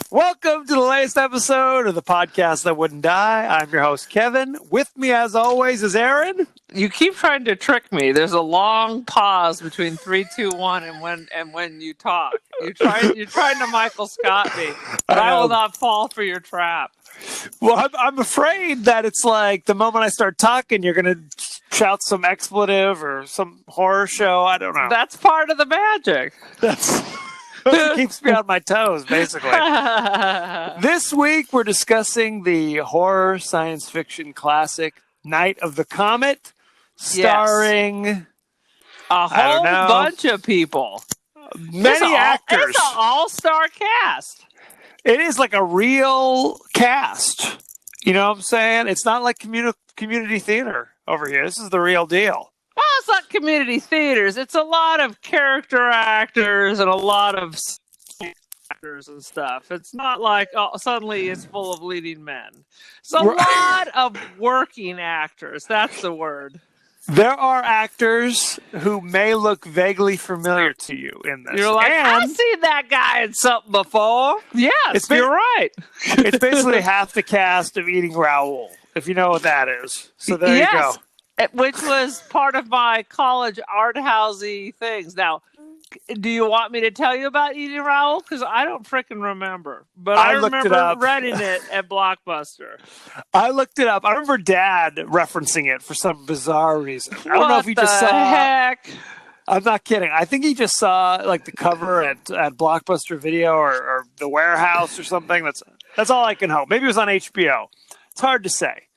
Welcome to the latest episode of the podcast that wouldn't die. I'm your host, Kevin. With me, as always, is Aaron. You keep trying to trick me. There's a long pause between 3, 2, 1, and when you talk. You're trying to Michael Scott me, but I will not fall for your trap. Well, I'm afraid that it's like the moment I start talking, you're going to shout some expletive or some horror show. I don't know. That's part of the magic. That's what keeps me on my toes, basically. This week, we're discussing the horror science fiction classic Night of the Comet, starring a whole bunch of people. Many actors. It's an all-star cast. It is like a real cast. You know what I'm saying? It's not like community theater over here. This is the real deal. Well, it's not community theaters. It's a lot of character actors and a lot of actors and stuff. It's not like suddenly it's full of leading men. It's a lot of working actors. That's the word. There are actors who may look vaguely familiar to you in this. You're like, I've seen that guy in something before. Yes, you're right. It's basically half the cast of Eating Raoul, if you know what that is. So there you go. Which was part of my college art housey things. Now, do you want me to tell you about Eating Raoul? Because I don't freaking remember. But I remember renting it at Blockbuster. I looked it up. I remember Dad referencing it for some bizarre reason. I don't know if he just saw... heck? I'm not kidding. I think he just saw like the cover at Blockbuster Video or The Warehouse or something. That's all I can hope. Maybe it was on HBO. It's hard to say.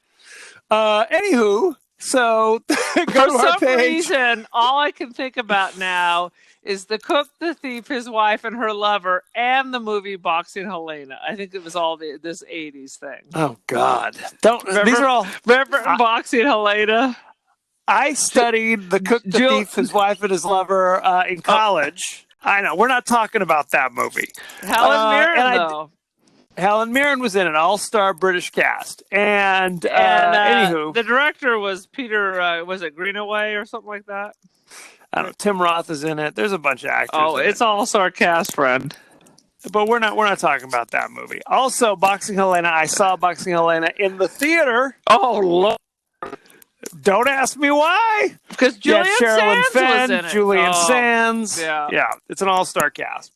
Anywho... So, go to our page. For some reason, all I can think about now is The Cook, the Thief, his wife, and her lover, and the movie Boxing Helena. I think it was all this 80s thing. Oh, God. Remember Boxing Helena? I studied The Cook, the Thief, his wife, and his lover in college. I know. We're not talking about that movie. Helen Mirren, though. Helen Mirren was in an all-star British cast. And anywho. The director was Peter, was it Greenaway or something like that? I don't know. Tim Roth is in it. There's a bunch of actors. Oh, it's all-star cast, friend. But we're not talking about that movie. Also, Boxing Helena. I saw Boxing Helena in the theater. Oh, Lord. Don't ask me why. Because Julian Sands was in it. Julian Sands. Yeah. It's an all-star cast.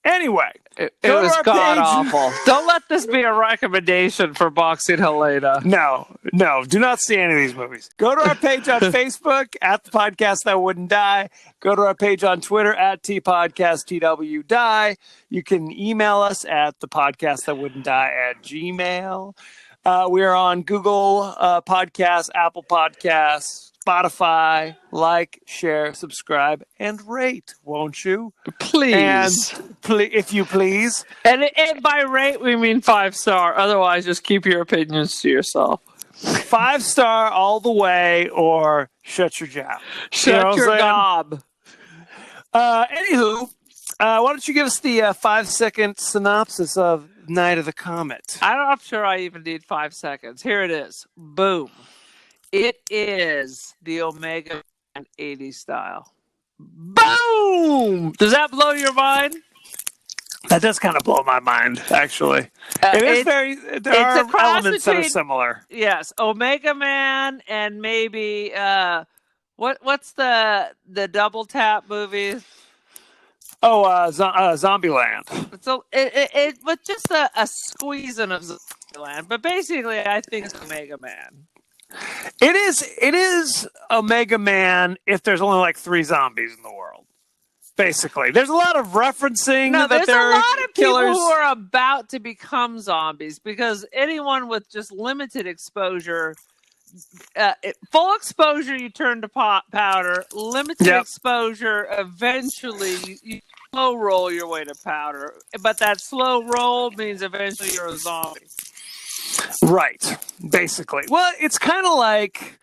Anyway, it was god-awful. Don't let this be a recommendation for Boxing Helena. No, do not see any of these movies. Go to our page on Facebook, at the podcast that wouldn't die. Go to our page on Twitter, at TPodcastTWDie. You can email us at the podcast that wouldn't die at Gmail. We are on Google Podcasts, Apple Podcasts, Spotify. Like, share, subscribe, and rate, won't you? Please. And if you please. And by rate, we mean 5-star. Otherwise, just keep your opinions to yourself. 5-star all the way, or shut your job. Shut your gob. Anywho, why don't you give us the 5-second synopsis of Night of the Comet? I'm not sure I even need 5 seconds. Here it is. Boom. It is the Omega Man 80s style. Boom! Does that blow your mind? That does kind of blow my mind, actually. There are elements that are similar. Yes, Omega Man and maybe what's the double tap movies? Oh, Zombieland. It was just a squeezing of Zombieland, but basically, I think it's Omega Man. It is Omega Man if there's only like 3 zombies in the world. Basically, there's a lot of referencing. No, that there's a lot of killers. people who are about to become zombies because anyone with just limited exposure, full exposure, you turn to powder. Limited exposure, eventually you slow roll your way to powder. But that slow roll means eventually you're a zombie. Right, basically. Well, it's kind of like,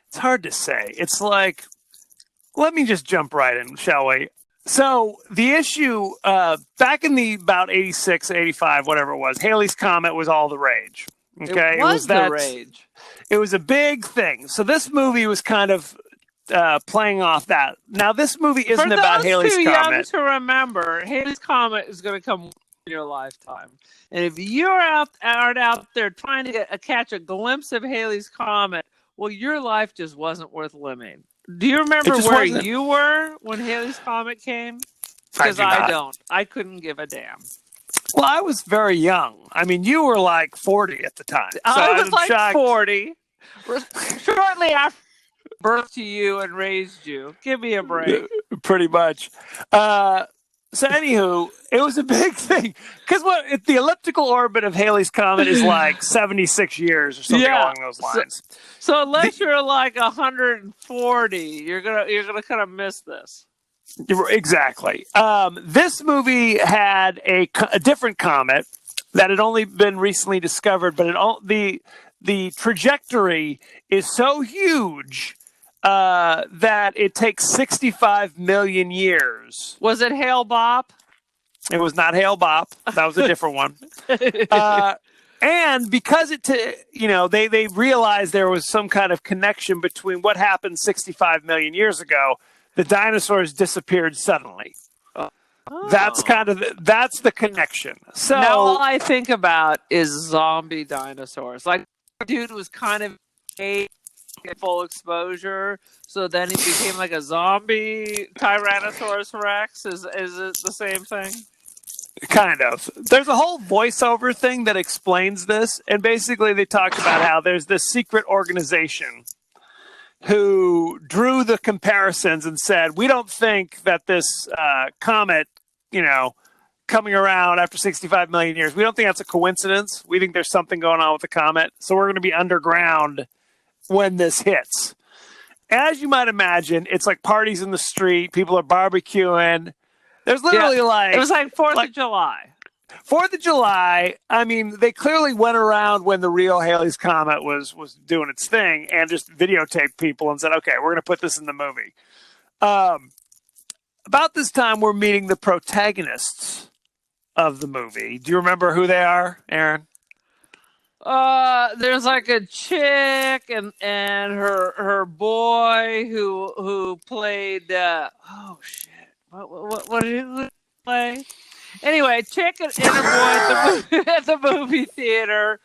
it's hard to say. It's like, let me just jump right in, shall we? So the issue, back in the about 86, 85, whatever it was, Halley's Comet was all the rage. Okay, it was the rage. It was a big thing. So this movie was kind of playing off that. Now, this movie isn't about Halley's Comet. For those too young to remember, Halley's Comet is going to come your lifetime. And if you're aren't out there trying to catch a glimpse of Halley's Comet, well, your life just wasn't worth living. Do you remember where you were when Halley's Comet came? Because I don't. I couldn't give a damn. Well, I was very young. I mean, you were like 40 at the time. So I was like shocked. 40. Shortly after birth to you and raised you. Give me a break. Pretty much. So anywho, it was a big thing. Because the elliptical orbit of Halley's Comet is like 76 years or something along those lines. So unless you're like 140, you're gonna kind of miss this. Exactly. This movie had a different comet that had only been recently discovered, but the trajectory is so huge that it takes 65 million years. Was it Hale Bopp? It was not Hale Bopp. That was a different one. And because they realized there was some kind of connection between what happened 65 million years ago. The dinosaurs disappeared suddenly. Oh. That's the connection. So now all I think about is zombie dinosaurs. Like, dude was kind of full exposure, so then he became like a zombie Tyrannosaurus Rex. Is it the same thing? Kind of. There's a whole voiceover thing that explains this, and basically they talk about how there's this secret organization who drew the comparisons and said, we don't think that this comet, coming around after 65 million years, we don't think that's a coincidence. We think there's something going on with the comet. So we're going to be underground when this hits. As you might imagine, it's like parties in the street. People are barbecuing. There's literally it was like 4th of July. 4th of July, I mean, they clearly went around when the real Halley's Comet was doing its thing and just videotaped people and said, okay, we're going to put this in the movie. About this time, we're meeting the protagonists of the movie. Do you remember who they are, Aaron? There's like a chick and her boy who played, oh shit, what did he play? Anyway, chick and a boy at the movie theater,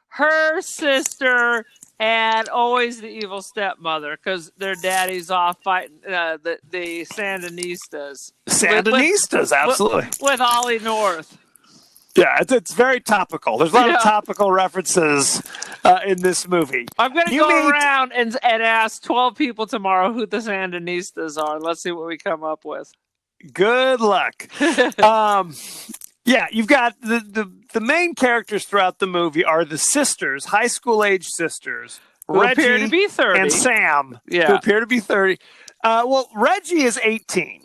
her sister, and always the evil stepmother because their daddy's off fighting the Sandinistas. Sandinistas, absolutely. With Ollie North. Yeah, it's very topical. There's a lot of topical references in this movie. I'm going to go around and ask 12 people tomorrow who the Sandinistas are. Let's see what we come up with. Good luck. You've got the main characters throughout the movie are the sisters, high school age sisters, who Reggie appear to be 30. and Sam, who appear to be 30. Reggie is 18,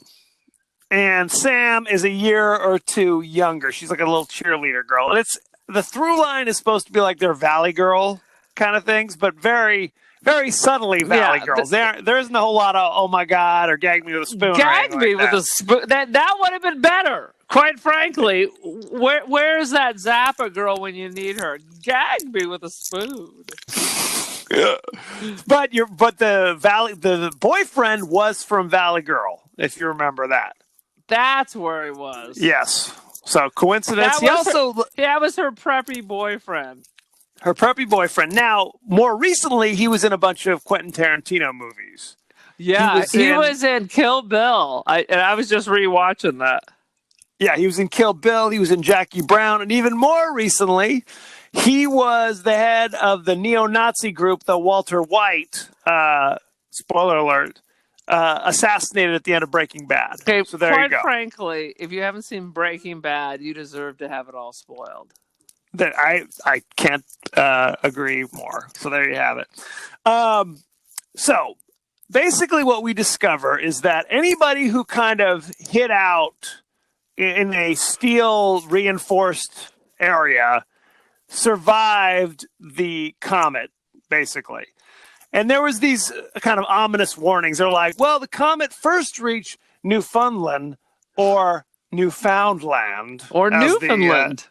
and Sam is a year or two younger. She's like a little cheerleader girl, and the through line is supposed to be like they're Valley Girl kind of things, but very, very subtly Valley Girls. There isn't a whole lot of oh my god or gag me with a spoon. Gag me with a spoon. That would have been better. Quite frankly, where's that Zappa girl when you need her? Gag me with a spoon. Yeah. But the boyfriend was from Valley Girl, if you remember that. That's where he was. Yes. So coincidence. That was her preppy boyfriend. Her preppy boyfriend. Now, more recently, he was in a bunch of Quentin Tarantino movies. Yeah, he was in Kill Bill. I was just rewatching that. Yeah, he was in Kill Bill. He was in Jackie Brown. And even more recently, he was the head of the neo-Nazi group, the Walter White, spoiler alert, assassinated at the end of Breaking Bad. Okay, so there you go. Quite frankly, if you haven't seen Breaking Bad, you deserve to have it all spoiled. That I can't agree more. So there you have it. So basically what we discover is that anybody who kind of hid out in a steel reinforced area survived the comet, basically. And there was these kind of ominous warnings. They're like, well, the comet first reached Newfoundland or Newfoundland. Or Newfoundland.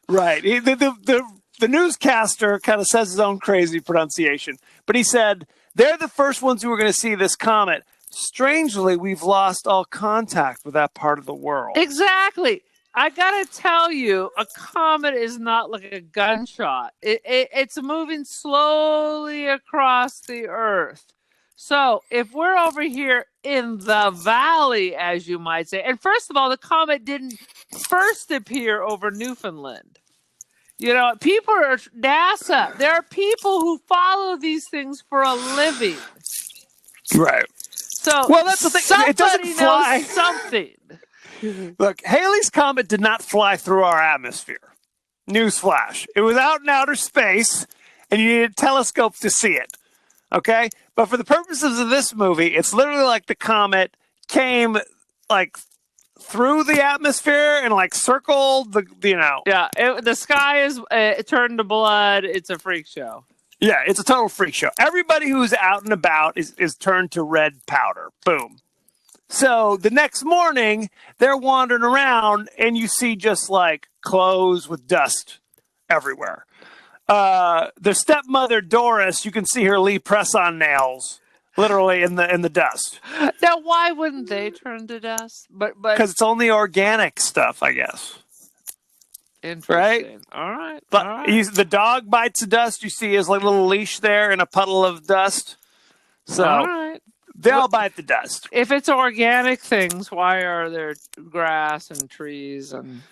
Right. The newscaster kind of says his own crazy pronunciation. But he said, they're the first ones who are going to see this comet. Strangely, we've lost all contact with that part of the world. Exactly. I gotta tell you, a comet is not like a gunshot. It's moving slowly across the Earth. So if we're over here in the valley, as you might say, and first of all, the comet didn't first appear over Newfoundland. You know, people are NASA. There are people who follow these things for a living. Right. So well, that's the thing. It doesn't fly. Knows something. Look, Halley's Comet did not fly through our atmosphere. Newsflash. It was out in outer space, and you needed a telescope to see it. Okay? But for the purposes of this movie, it's literally like the comet came, like, through the atmosphere and, like, circled the, you know. Yeah, the sky is turned to blood. It's a freak show. Yeah, it's a total freak show. Everybody who's out and about is turned to red powder. Boom. So the next morning, they're wandering around, and you see just, like, clothes with dust everywhere. Their stepmother, Doris, you can see her Lee press-on nails literally in the dust. Now, why wouldn't they turn to dust? But because it's only organic stuff, I guess. Interesting. Right? All right. But all right. The dog bites the dust. You see his like little leash there in a puddle of dust. So all right. They all bite the dust. If it's organic things, why are there grass and trees and?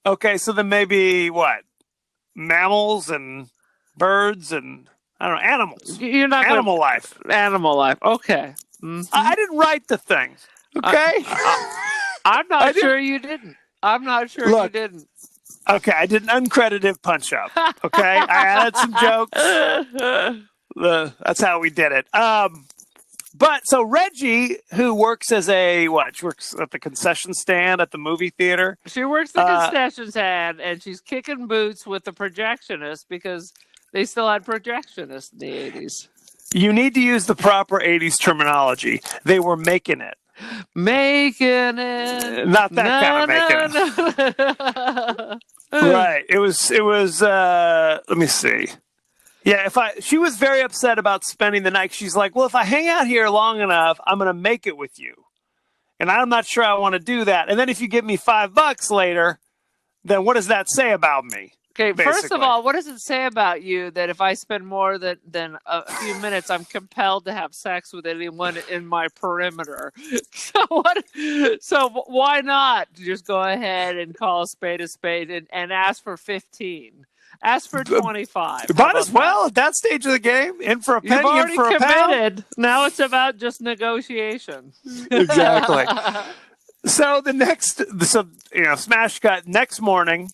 Okay, so then maybe what? Mammals and birds and I don't know, animals. You're not animal life. Animal life. Okay. Mm-hmm. I didn't write the things. Okay. I'm not sure you didn't. I'm not sure you didn't. Okay, I did an uncredited punch up. Okay, I added some jokes. That's how we did it. But so Reggie, who works as she works at the concession stand at the movie theater. She works the concession stand, and she's kicking boots with the projectionist because they still had projectionists in the 80s. You need to use the proper 80s terminology. They were making it. Making it. Not that kind of making. Right. It was let me see. Yeah, she was very upset about spending the night. She's like, well, if I hang out here long enough, I'm going to make it with you. And I'm not sure I want to do that. And then if you give me $5 later, then what does that say about me? Okay, basically? First of all, what does it say about you that if I spend more than a few minutes, I'm compelled to have sex with anyone in my perimeter? So why not just go ahead and call a spade and ask for 15? Ask for 25. Might as well at that stage of the game. In for a penny, You've already in for a committed. pound. Now it's about just negotiation. Exactly. So smash cut next morning.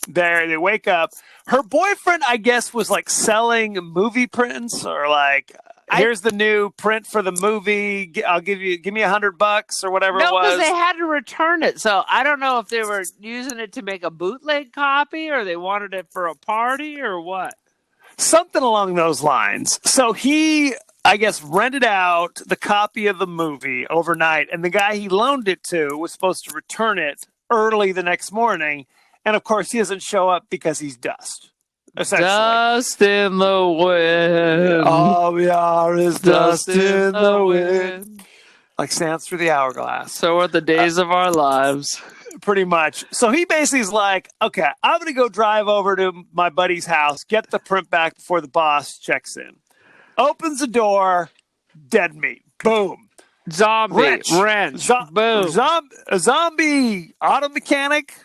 They wake up. Her boyfriend, I guess, was like selling movie prints or like, here's the new print for the movie. I'll give me $100 or whatever it was. No, because they had to return it. So I don't know if they were using it to make a bootleg copy or they wanted it for a party or what. Something along those lines. So he, I guess, rented out the copy of the movie overnight, and the guy he loaned it to was supposed to return it early the next morning. And, of course, he doesn't show up because he's dust, essentially. Dust in the wind. All we are is dust in the wind. Like sands through the hourglass. So are the days of our lives. Pretty much. So he basically is like, okay, I'm going to go drive over to my buddy's house, get the print back before the boss checks in. Opens the door, dead meat. Boom. Zombie. Wrench. Boom. A zombie auto mechanic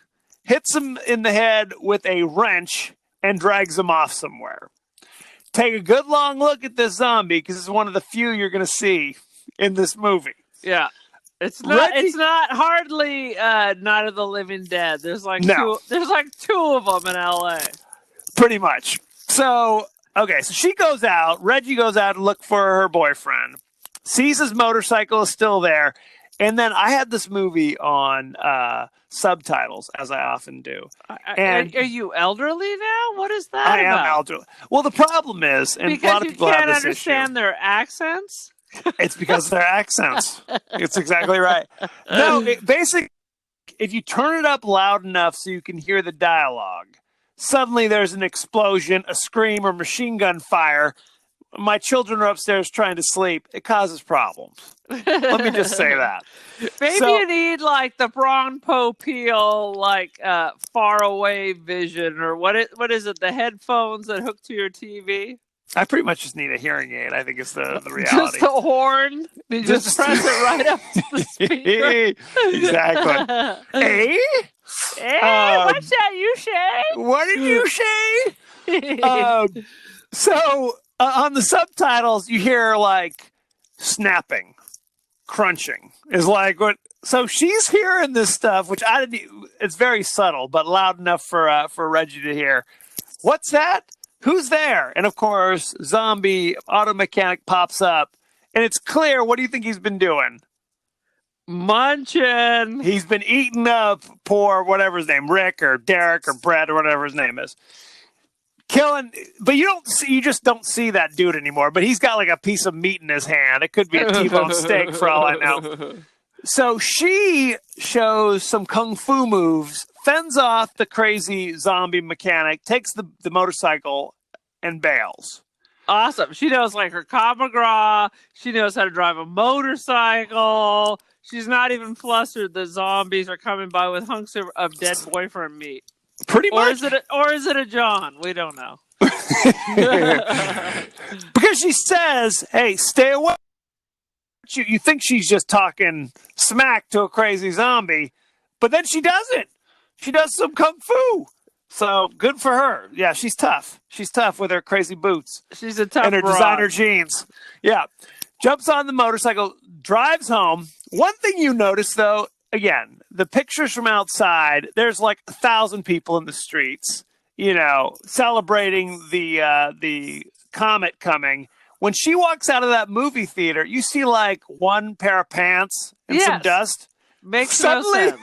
hits him in the head with a wrench and drags him off somewhere. Take a good long look at this zombie because it's one of the few you're going to see in this movie. Yeah. It's not hardly Night of the Living Dead. There's like two of them in LA. Pretty much. So, okay, so she goes out, Reggie goes out to look for her boyfriend, sees his motorcycle is still there, and then I had this movie on subtitles, as I often do. And are you elderly now? What is that I about? am elderly. Well, the problem is, and because a lot of people have this issue. Because you can't understand their accents? It's because of their accents. It's exactly right. No, basically, if you turn it up loud enough so you can hear the dialogue, suddenly there's an explosion, a scream, or machine gun fire my children are upstairs trying to sleep, it causes problems. Let me just say that. Maybe you need like the Ron Popeil, like far away vision, or what is it? The headphones that hook to your TV. I pretty much just need a hearing aid. I think it's the reality. Just the horn. You just press it right up to the speaker. Exactly. Hey? Hey, what's that you say? What did you say? So on the subtitles, you hear like snapping, crunching is like what. So she's hearing this stuff, which I didn't. It's very subtle, but loud enough for Reggie to hear. What's that? Who's there? And of course, zombie auto mechanic pops up, and it's clear. What do you think he's been doing? Munching. He's been eating up poor whatever his name, Rick or Derek or Brett or whatever his name is. Killing, but you just don't see that dude anymore. But he's got like a piece of meat in his hand. It could be a T-bone steak for all I know. So she shows some kung fu moves, fends off the crazy zombie mechanic, takes the motorcycle, and bails. Awesome. She knows like her Krav Maga. She knows how to drive a motorcycle. She's not even flustered that zombies are coming by with hunks of dead boyfriend meat. Pretty much. Or is it a John? We don't know. Because she says, hey, stay away. You think she's just talking smack to a crazy zombie, but then she doesn't. She does some kung fu. So good for her. Yeah, she's tough. She's tough with her crazy boots. She's a tough and her broad. Designer jeans. Yeah. Jumps on the motorcycle, drives home. One thing you notice, though, again, the pictures from outside, there's like 1,000 people in the streets, celebrating the comet coming. When she walks out of that movie theater, you see like one pair of pants and some dust. Makes no sense.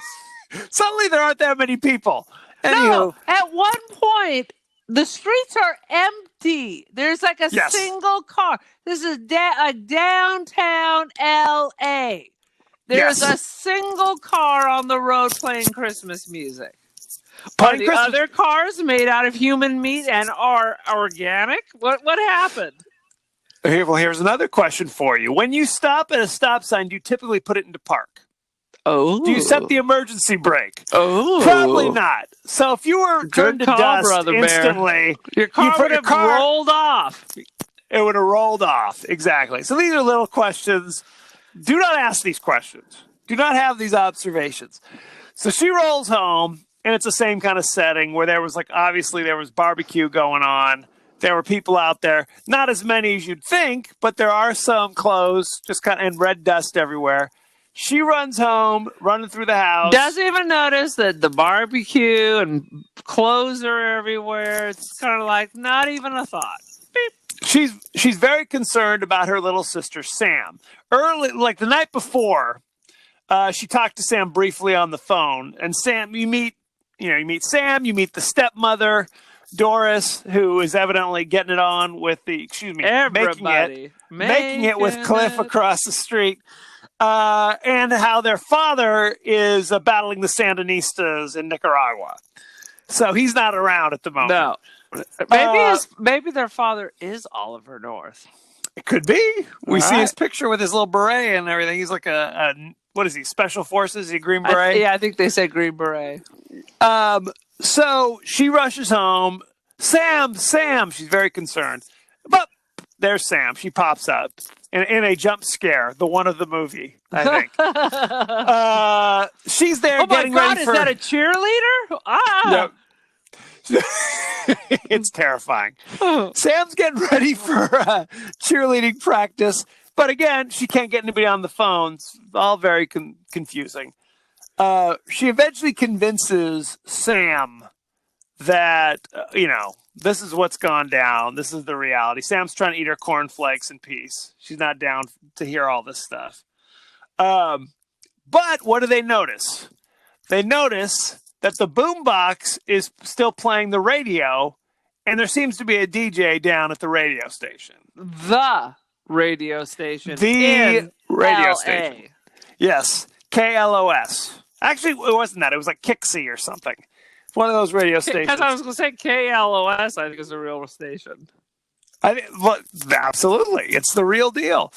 Suddenly there aren't that many people. No, at one point, the streets are empty. There's like a single car. This is a downtown L.A. There's a single car on the road playing Christmas music. Are the other cars made out of human meat and are organic? What happened? Well, here's another question for you. When you stop at a stop sign, do you typically put it into park? Oh. Do you set the emergency brake? Oh. Probably not. So if you were turned to dust instantly, your car would have rolled off. It would have rolled off. Exactly. So these are little questions. Do not ask these questions. Do not have these observations. So she rolls home, and it's the same kind of setting where there was obviously there was barbecue going on. There were people out there, not as many as you'd think, but there are some clothes, just kind of, and red dust everywhere. She runs home, running through the house. Doesn't even notice that the barbecue and clothes are everywhere. It's kind of like not even a thought. Beep. She's very concerned about her little sister, Sam. Early, like the night before, she talked to Sam briefly on the phone. And Sam, you meet Sam, you meet the stepmother, Doris, who is evidently getting it on with making it with Cliff across the street, and how their father is battling the Sandinistas in Nicaragua. So he's not around at the moment. No, maybe their father is Oliver North. It could be. We see his picture with his little beret and everything. He's like what is he? Special Forces? Is he Green Beret? I think they say Green Beret. So she rushes home. Sam, she's very concerned. But there's Sam. She pops up in a jump scare, the one of the movie, I think. She's there getting ready for... is that a cheerleader? Ah! No. It's terrifying. Sam's getting ready for cheerleading practice. But again, she can't get anybody on the phone. It's all very confusing. She eventually convinces Sam that, this is what's gone down. This is the reality. Sam's trying to eat her cornflakes in peace. She's not down to hear all this stuff. But what do they notice? They notice that the boombox is still playing the radio, and there seems to be a DJ down at the radio station. The radio station. The radio LA. station. Yes. KLOS. Actually, it wasn't that. It was like Kixie or something. One of those radio stations. I was going to say KLOS, I think is a real station. Well, absolutely. It's the real deal.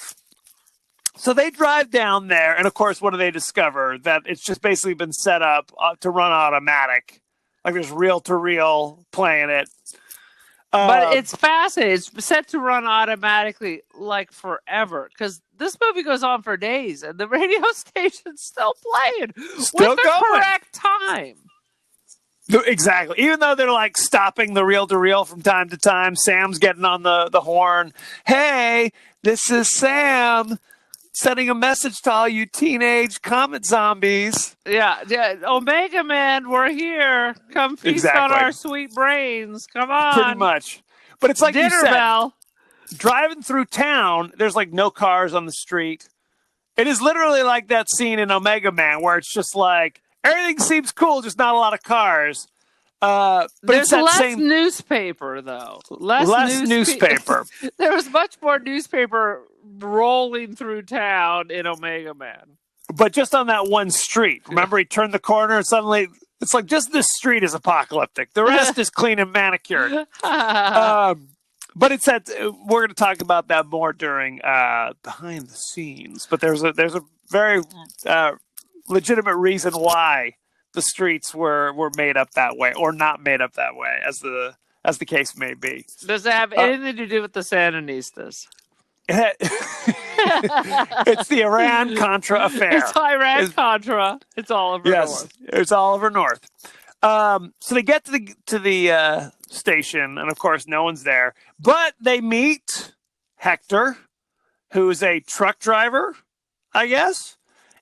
So they drive down there, and of course, what do they discover? That it's just basically been set up to run automatic. Like there's reel-to-reel playing it. But it's fascinating. It's set to run automatically like forever because this movie goes on for days and the radio station's still playing with the correct time. Exactly. Even though they're like stopping the reel-to-reel from time to time, Sam's getting on the horn. Hey, this is Sam sending a message to all you teenage Comet zombies. Yeah. Omega Man, we're here. Come feast on our sweet brains. Come on. Pretty much. But it's like Dinner you said, bell. Driving through town, there's like no cars on the street. It is literally like that scene in Omega Man where it's just like, everything seems cool, just not a lot of cars. But there's less newspaper, though. Less newspaper. There was much more newspaper rolling through town in Omega Man. But just on that one street. Remember, he turned the corner and suddenly it's like just this street is apocalyptic. The rest is clean and manicured. But it's that we're going to talk about that more during behind the scenes. But there's a very legitimate reason why the streets were made up that way or not made up that way, as the case may be. Does it have anything to do with the Sandinistas? It's the Iran-Contra affair. It's Iran-Contra. It's Oliver North. It's Oliver North. So they get to the station, and of course, no one's there. But they meet Hector, who's a truck driver, I guess,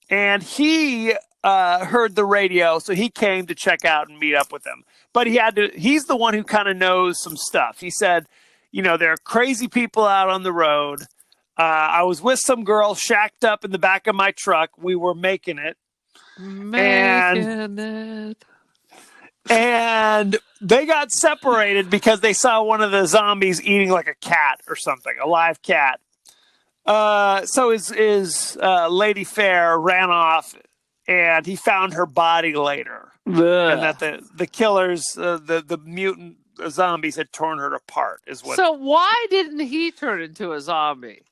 and he heard the radio, so he came to check out and meet up with them. But he's the one who kind of knows some stuff. He said, there are crazy people out on the road. I was with some girl shacked up in the back of my truck. We were making it. And they got separated because they saw one of the zombies eating like a cat or something, a live cat. So his Lady Fair ran off, and he found her body later. Ugh. And that the killers, the mutant zombies had torn her apart. So why didn't he turn into a zombie?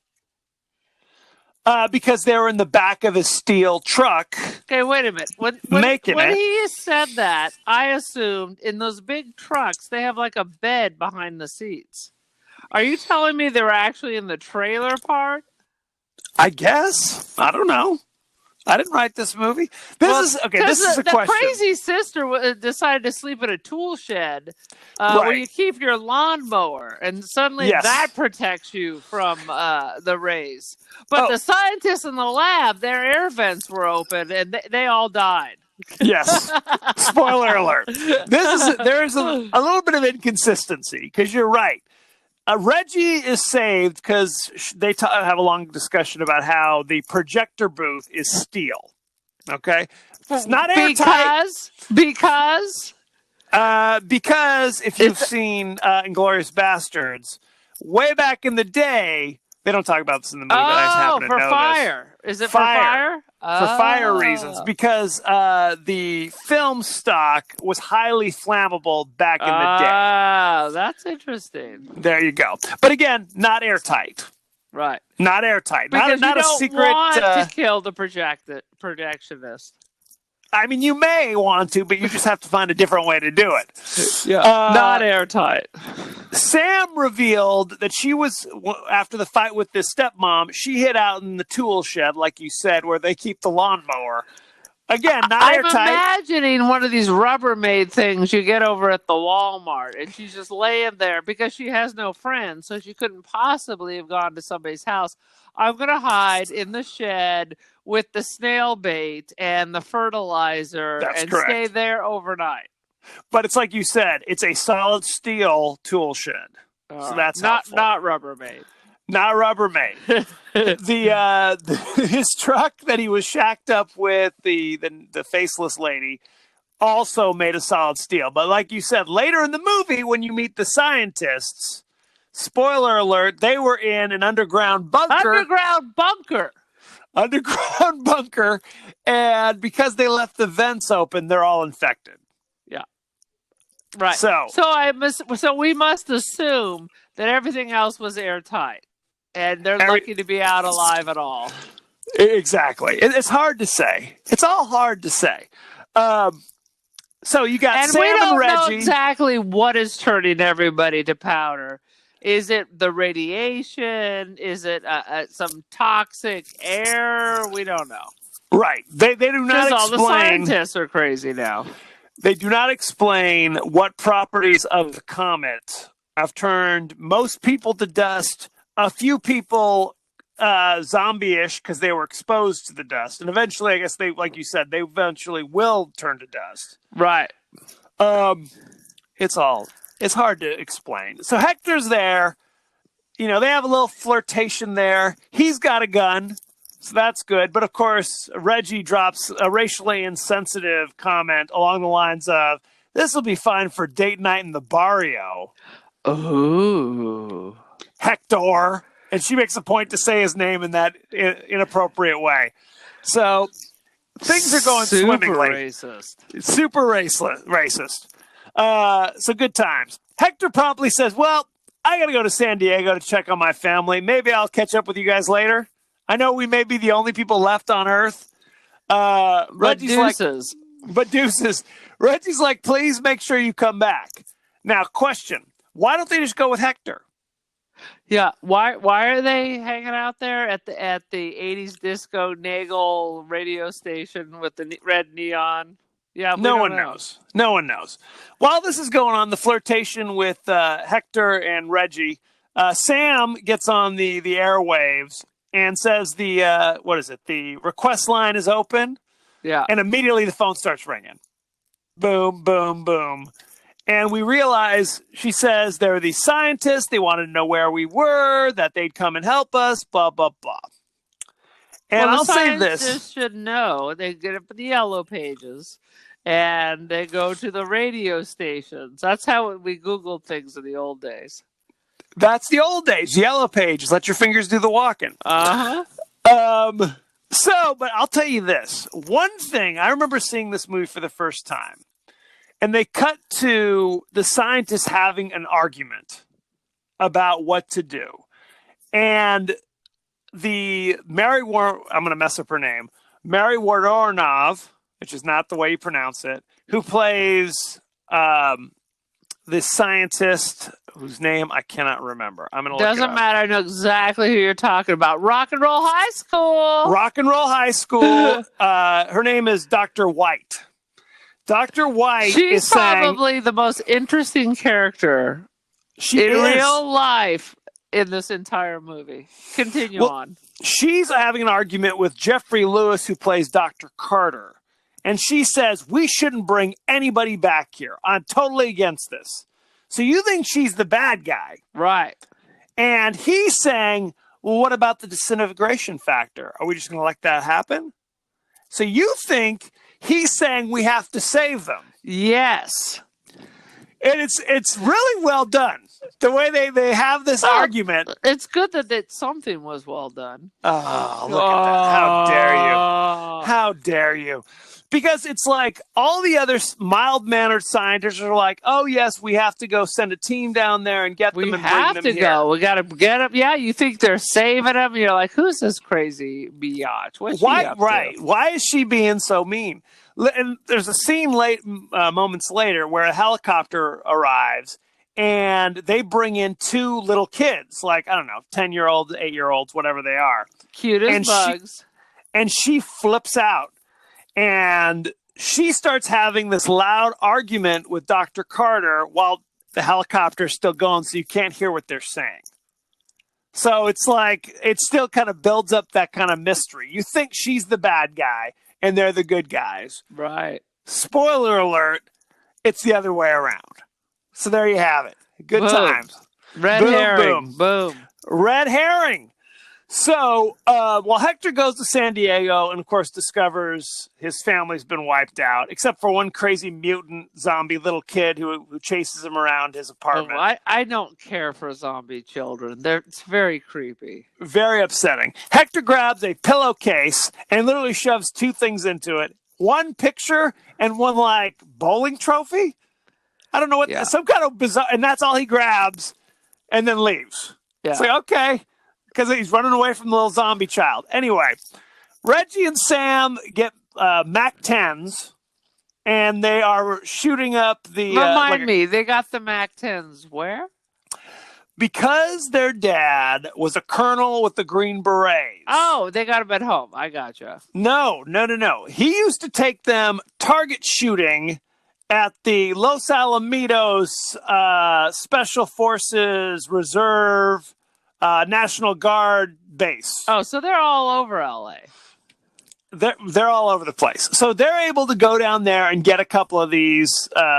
Because they were in the back of his steel truck. Okay, wait a minute. When he said that, I assumed in those big trucks they have like a bed behind the seats. Are you telling me they were actually in the trailer part? I guess. I don't know. I didn't write this movie. This is a question. The crazy sister decided to sleep in a tool shed where you keep your lawnmower, and suddenly that protects you from the rays. But the scientists in the lab, their air vents were open, and they all died. Yes. Spoiler alert. There is a little bit of inconsistency, because you're right. Reggie is saved because they have a long discussion about how the projector booth is steel. Okay? It's not airtight. Because if you've seen Inglourious Bastards, way back in the day, they don't talk about this in the movie, but I just happen to know fire. This. Is it for fire? For fire reasons, because the film stock was highly flammable back in the day. Oh, that's interesting. There you go. But again, not airtight. Right. Not airtight. Because not you a don't secret. Want to kill the projectionist. I mean, you may want to, but you just have to find a different way to do it. Yeah. Not airtight. Sam revealed that she was, after the fight with this stepmom, she hid out in the tool shed, like you said, where they keep the lawnmower. Again, not airtight. I'm imagining one of these Rubbermaid things you get over at the Walmart, and she's just laying there because she has no friends, so she couldn't possibly have gone to somebody's house. I'm going to hide in the shed with the snail bait and the fertilizer stay there overnight. But it's like you said, it's a solid steel tool shed. So that's not Rubbermaid. Not Rubbermaid. His truck that he was shacked up with, the faceless lady, also made of solid steel. But like you said, later in the movie, when you meet the scientists, spoiler alert, they were in an underground bunker. Underground bunker, and because they left the vents open, they're all infected. Yeah. Right. So So we must assume that everything else was airtight, and they're lucky to be out alive at all. Exactly. It's hard to say. It's all hard to say. So you got and Sam we don't and Reggie. know exactly what is turning everybody to powder. Is it the radiation? Is it some toxic air? We don't know. Right. They do not explain. All the scientists are crazy now. They do not explain what properties of the comet have turned most people to dust, a few people zombie-ish because they were exposed to the dust. And eventually, I guess like you said, they eventually will turn to dust. Right. It's hard to explain. So Hector's there. They have a little flirtation there. He's got a gun. So that's good. But of course, Reggie drops a racially insensitive comment along the lines of, "This will be fine for date night in the barrio." Ooh. Hector. And she makes a point to say his name in that inappropriate way. So things are going swimmingly. Super racist. So good times. Hector promptly says, "Well, I got to go to San Diego to check on my family. Maybe I'll catch up with you guys later. I know we may be the only people left on Earth." Reggie's but deuces. Reggie's like, "Please make sure you come back." Now, question: why don't they just go with Hector? Yeah, why are they hanging out there at the 80s disco Nagel radio station with the red neon? Yeah, no one knows. No one knows. While this is going on, the flirtation with Hector and Reggie, Sam gets on the airwaves and says the request line is open. Yeah. And immediately the phone starts ringing. Boom, boom, boom. And we realize, she says, there are these scientists, they wanted to know where we were, that they'd come and help us, blah, blah, blah. And I'll say this. Scientists should know. They get up in the yellow pages, and they go to the radio stations. That's how we Googled things in the old days. That's the old days. Yellow pages. Let your fingers do the walking. Uh-huh. But I'll tell you this. One thing, I remember seeing this movie for the first time. And they cut to the scientists having an argument about what to do. And I'm going to mess up her name, Mary Woronov, which is not the way you pronounce it, who plays this scientist whose name I cannot remember. I'm going to look it up. Doesn't matter. I know exactly who you're talking about. Rock and Roll High School. Rock and Roll High School. Her name is Dr. White. Dr. White She's probably the most interesting character in real life in this entire movie. Continue on. She's having an argument with Jeffrey Lewis, who plays Dr. Carter. And she says, "We shouldn't bring anybody back here. I'm totally against this." So you think she's the bad guy. Right. And he's saying, "Well, what about the disintegration factor? Are we just going to let that happen?" So you think he's saying we have to save them. Yes. And it's really well done. The way they have this argument. It's good that something was well done. Oh, look at that. How dare you. How dare you. Because it's like all the other mild-mannered scientists are like, "Oh, yes, we have to go send a team down there and get them and bring them here. We have to go. We got to get them." Yeah, you think they're saving them. You're like, who's this crazy biatch? What's she up to? Why is she being so mean? And there's a scene moments later where a helicopter arrives and they bring in two little kids, like, I don't know, 10-year-olds, 8-year-olds, whatever they are. Cute as bugs. And she flips out. And she starts having this loud argument with Dr. Carter while the helicopter's still going, so you can't hear what they're saying. So it's like, it still kind of builds up that kind of mystery. You think she's the bad guy, and they're the good guys. Right. Spoiler alert, it's the other way around. So there you have it. Good times. Red herring. Boom. Red herring. So, while Hector goes to San Diego and, of course, discovers his family's been wiped out, except for one crazy mutant zombie little kid who chases him around his apartment. Oh, I don't care for zombie children. It's very creepy. Very upsetting. Hector grabs a pillowcase and literally shoves two things into it. One picture and one, like, bowling trophy. I don't know what, some kind of bizarre, and that's all he grabs and then leaves. Yeah. It's like, okay, because he's running away from the little zombie child. Anyway, Reggie and Sam get Mac 10s, and they are shooting up the... Remind me, they got the Mac 10s where? Because their dad was a colonel with the Green Berets. Oh, they got them at home. I gotcha. No. He used to take them target shooting at the Los Alamitos Special Forces Reserve National Guard base. Oh, so they're all over LA. They're all over the place. So they're able to go down there and get a couple of these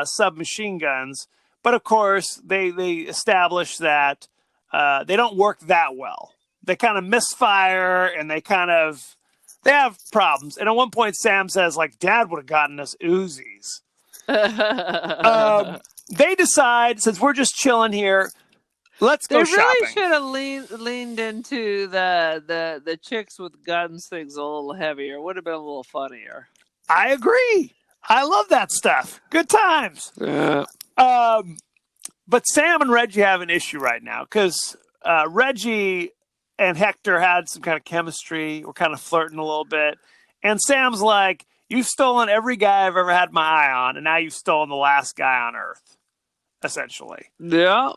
submachine guns. But of course, they establish that they don't work that well. They kind of misfire, and they have problems. And at one point, Sam says, like, Dad would have gotten us Uzis. They decide, since we're just chilling here, let's go shopping. They really should have leaned into the chicks with guns things a little heavier. Would have been a little funnier. I agree. I love that stuff. Good times. Yeah. But Sam and Reggie have an issue right now because Reggie and Hector had some kind of chemistry. We're kind of flirting a little bit. And Sam's like, you've stolen every guy I've ever had my eye on, and now you've stolen the last guy on Earth, essentially. Yeah.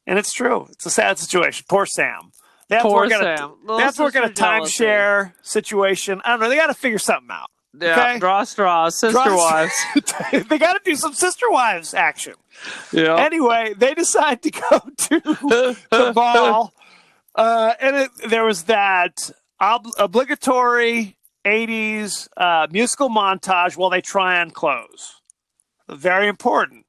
And it's true. It's a sad situation. Poor Sam. They have Poor to Sam. They have to work at a timeshare situation. I don't know. They got to figure something out. Yeah, okay? Draw straws, sister wives. They got to do some sister wives action. Yeah. Anyway, they decide to go to the ball, and there was that obligatory 80s musical montage while they try on clothes. Very important.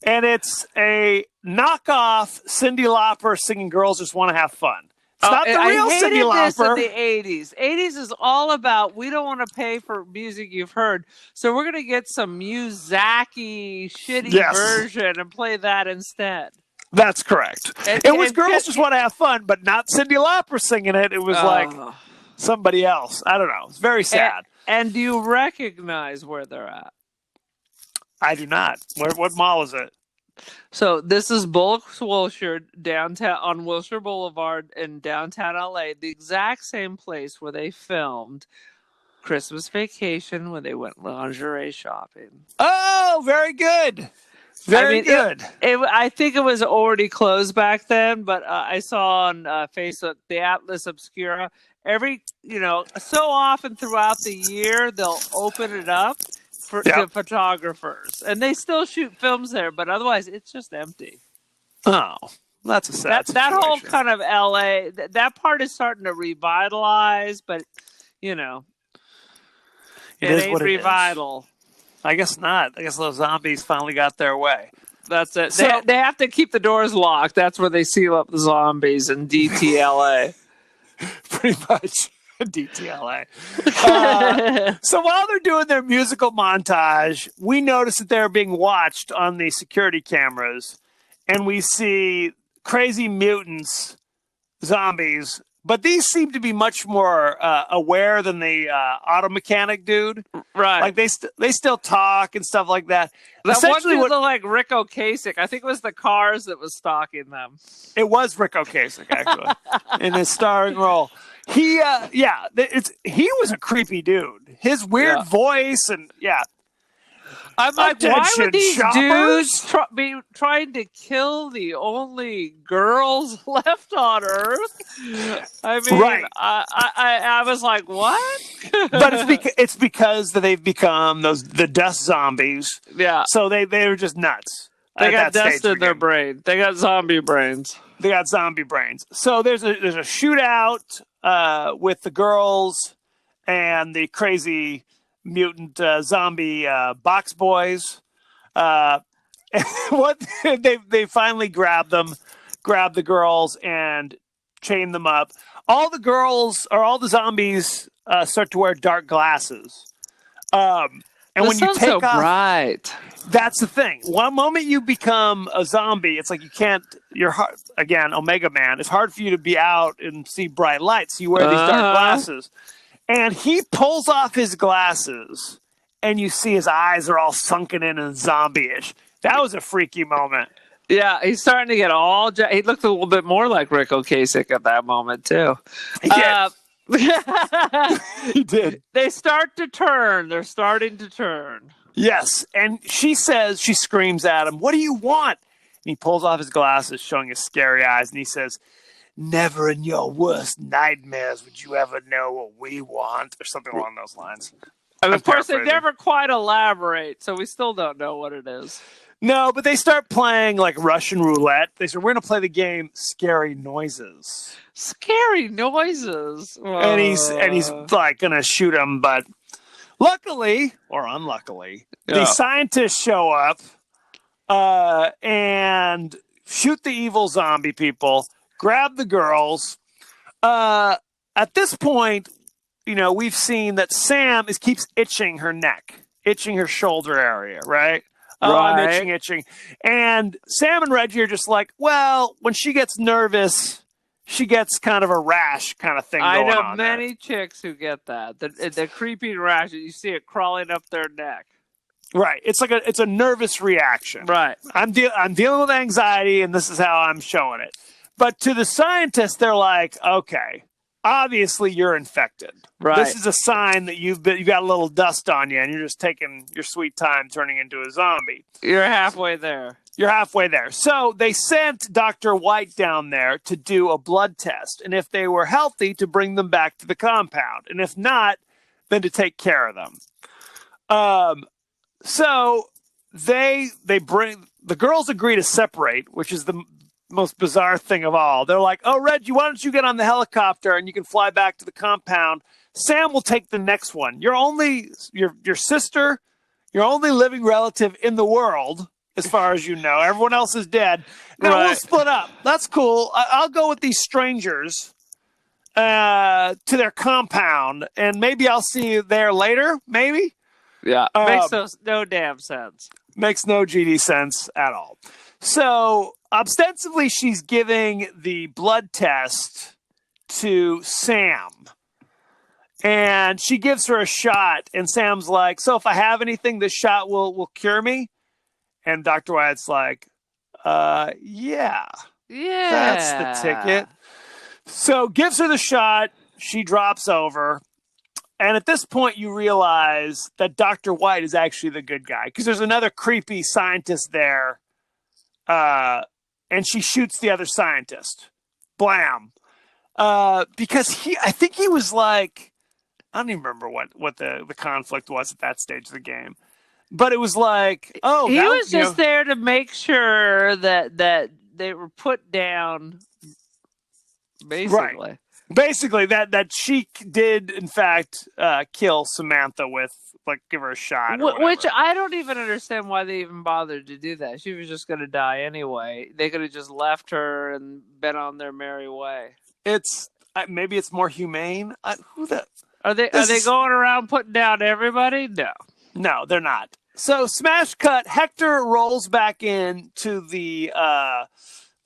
And it's a knockoff Cyndi Lauper singing "Girls Just Want to Have Fun." It's not the real Cyndi Lauper. This in the 80s. 80s is all about, we don't want to pay for music you've heard, so we're going to get some Muzaki shitty version and play that instead. That's correct. It was "Girls Just Want to Have Fun," but not Cyndi Lauper singing it. It was like somebody else. I don't know. It's very sad. And do you recognize where they're at? I do not. What mall is it? So this is Bullock's Wilshire downtown on Wilshire Boulevard in downtown LA, the exact same place where they filmed Christmas Vacation when they went lingerie shopping. Oh, very good. Very good. I think it was already closed back then, but I saw on Facebook the Atlas Obscura. So often throughout the year they'll open it up to photographers, and they still shoot films there, but otherwise it's just empty. Oh, that's a sad situation. That whole kind of LA, that part is starting to revitalize, but it ain't revital. I guess not. I guess those zombies finally got their way. That's it. So, they have to keep the doors locked. That's where they seal up the zombies in DTLA. Pretty much. DTLA. So while they're doing their musical montage, we notice that they're being watched on the security cameras, and we see crazy mutants, zombies, but these seem to be much more aware than the auto mechanic dude. Right. Like they still talk and stuff like that. That one dude looked like Rick Ocasek. I think it was the Cars that was stalking them. It was Rick Ocasek, actually, in his starring role. He was a creepy dude. His weird voice and I'm like, why would these dudes be trying to kill the only girls left on Earth? I mean, right. I was like, what? But it's because they've become the dust zombies. Yeah. So they're just nuts. They got dust in their brain. They got zombie brains. They got zombie brains. So there's a shootout with the girls and the crazy mutant zombie box boys. They finally grab the girls and chain them up. All the zombies start to wear dark glasses. And when you take off, bright. That's the thing. One moment you become a zombie, it's like you can't. Again, Omega Man. It's hard for you to be out and see bright lights. So you wear these dark glasses, and he pulls off his glasses, and you see his eyes are all sunken in and zombie-ish. That was a freaky moment. Yeah, he's starting to get all. He looked a little bit more like Rick Ocasek at that moment too. He did. He did. They start to turn. They're starting to turn. Yes, and she screams at him, "What do you want?" And he pulls off his glasses, showing his scary eyes, and he says, "Never in your worst nightmares would you ever know what we want," or something along those lines. And of course, they never quite elaborate, so we still don't know what it is. No, but they start playing like Russian roulette. They said, "We're going to play the game Scary Noises." Scary noises. And he's like going to shoot him, but luckily or unluckily, the scientists show up and shoot the evil zombie people, grab the girls. At this point, we've seen that Sam keeps itching her neck, itching her shoulder area, right? Oh, I'm itching. And Sam and Reggie are just like, well, when she gets nervous, she gets kind of a rash kind of thing going on. I know many chicks who get that. The creepy rash, you see it crawling up their neck. Right. It's a nervous reaction. Right. I'm dealing with anxiety, and this is how I'm showing it. But to the scientists, they're like, okay, obviously you're infected. Right. This is a sign that you've got a little dust on you, and you're just taking your sweet time turning into a zombie. You're halfway there. So they sent Dr. White down there to do a blood test, and if they were healthy, to bring them back to the compound, and if not, then to take care of them. So the girls agree to separate, which is the most bizarre thing of all. They're like, "Oh, Reggie, why don't you get on the helicopter and you can fly back to the compound? Sam will take the next one. You're only your sister, your only living relative in the world, as far as you know. Everyone else is dead. Now we'll split up. That's cool. I'll go with these strangers to their compound, and maybe I'll see you there later. Maybe." Yeah, makes no damn sense. Makes no GD sense at all. So ostensibly, she's giving the blood test to Sam, and she gives her a shot. And Sam's like, "So if I have anything, this shot will cure me." And Dr. Wyatt's like, "Yeah, that's the ticket." So gives her the shot. She drops over. And at this point, you realize that Dr. White is actually the good guy, because there's another creepy scientist there, and she shoots the other scientist. Blam. Because I think he was like, I don't even remember what the conflict was at that stage of the game. But it was like, he was just there to make sure that they were put down, basically. Right. Basically, that she did, in fact, kill Samantha with, like, give her a shot. Which I don't even understand why they even bothered to do that. She was just going to die anyway. They could have just left her and been on their merry way. Maybe it's more humane. Are they going around putting down everybody? No, they're not. So, smash cut. Hector rolls back in to the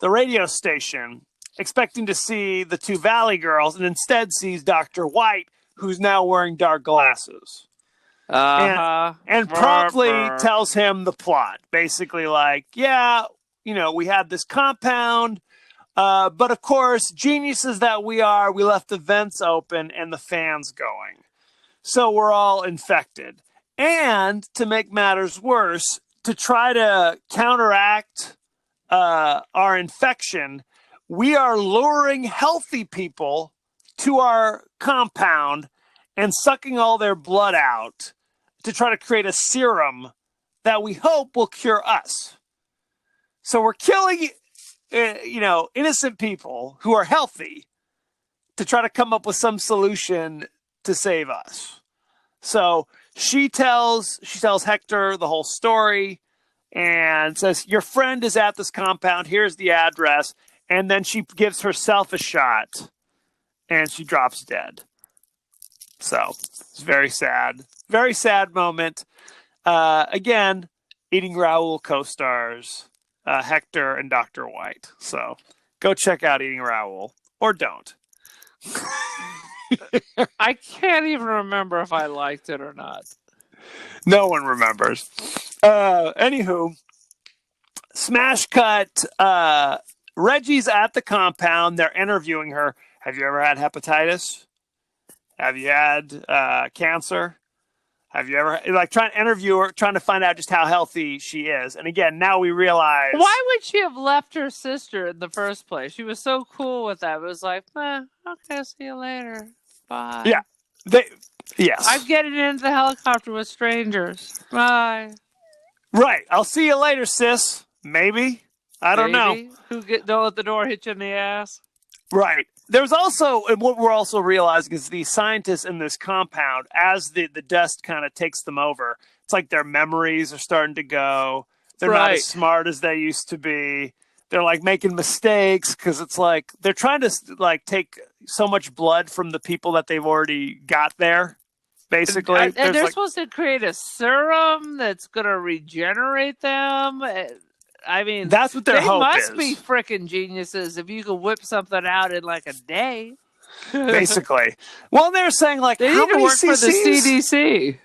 radio station, expecting to see the two Valley girls, and instead sees Dr. White, who's now wearing dark glasses. And promptly tells him the plot. Basically like, yeah, we had this compound, but of course, geniuses that we are, we left the vents open and the fans going. So we're all infected. And to make matters worse, to try to counteract our infection, we are luring healthy people to our compound and sucking all their blood out to try to create a serum that we hope will cure us. So we're killing, innocent people who are healthy to try to come up with some solution to save us. So she tells Hector the whole story and says, "Your friend is at this compound. Here's the address." And then she gives herself a shot, and she drops dead. So it's very sad. Very sad moment. Again, Eating Raoul co-stars Hector and Dr. White. So go check out Eating Raoul. Or don't. I can't even remember if I liked it or not. No one remembers. Anywho, Smash cut. Reggie's at the compound. They're interviewing her. Have you ever had hepatitis? Have you had cancer? Have you ever trying to interview her, trying to find out just how healthy she is? And again, now we realize, why would she have left her sister in the first place? She was so cool with that. It was like, okay, see you later. Bye. Yeah, yes. I'm getting into the helicopter with strangers. Bye. Right. I'll see you later, sis. Maybe. I don't know. Don't let the door hit you in the ass. Right. There's also, and what we're also realizing is the scientists in this compound, as the dust kind of takes them over, it's like their memories are starting to go. They're not as smart as they used to be. They're like making mistakes because it's like they're trying to like take so much blood from the people that they've already got there. Basically, and they're supposed to create a serum that's going to regenerate them. I mean, that's what their hope is. They must be freaking geniuses if you can whip something out in like a day. Basically. Well, they're saying like, they how need to many work cc's? For the CDC.